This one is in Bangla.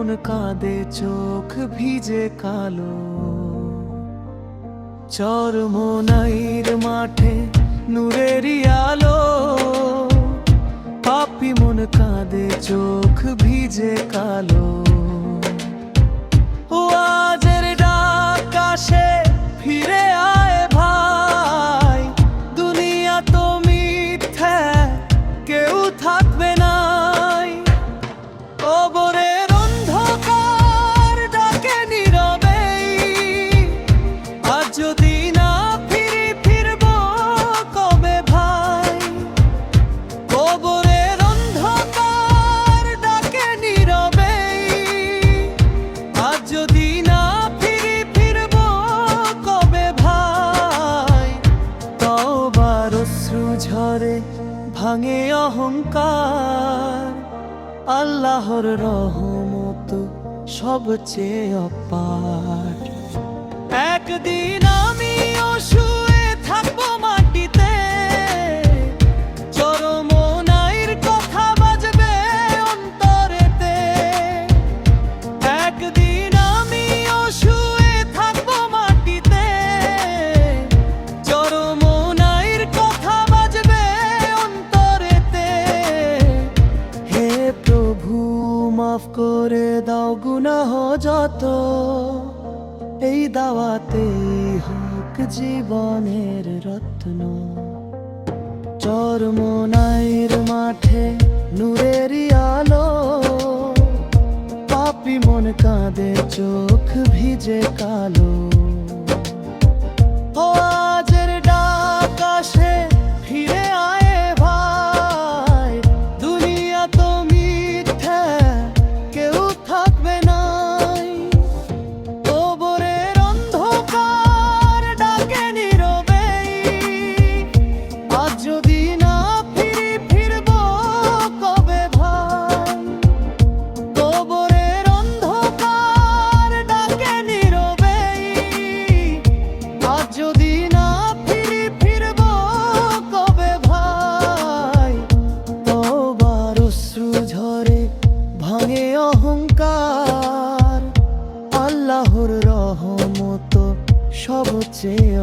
মন কাঁদে চোখ ভিজে কালো। চরমোনাইর মাঠে নূরেরই আলো, পাপি মন কাঁদে চোখ ভিজে কালো। ও আজের ডাক আসে ফিরে আয় ভাই, দুনিয়া তো মিথ্যা কেউ থাকবে নাই। কবরের অন্ধকার ডাকে নীরবেই, আজ যদি না ফিরি ফিরব কবে ভাই। কবরের অন্ধকার ডাকে নীরবেই, আজ যদি না ফিরি ফিরব কবে ভাই। তওবার অশ্রু ঝরে ভাঙে অহংকার, আল্লাহর রহমত সবচেয়ে অপার। একদিন আমিও শুয়ে থাকবো মাটিতে, চরমোনাইর কথা বাজবে অন্তরেতে। একদিন আমিও শুয়ে থাকবো মাটিতে, চরমোনাইর কথা বাজবে অন্তরেতে। হে প্রভু মাফ করে দাও গুনাহ যত, এই দাওয়াতেই হোক জীবনের রত্ন। চরমোনাইর মাঠে নূরেরই আলো, পাপি মন কাঁদে চোখ ভিজে কালো। ও আজের ডাক আসে ফিরে আয় ভাই, দুনিয়া তো মিথ্যা কেউ থাকবে নাই। কবরের অন্ধকার ডাকে নীরবেই, আজ যদি না ফিরি ফিরব কবে ভাই। কবরের অন্ধকার ডাকে নীরবেই, আজ যদি না ফিরি ফিরব কবে ভাই। তওবার অশ্রু ঝরে ভাঙে অহংকার, আল্লাহর রহমত সবচেয়ে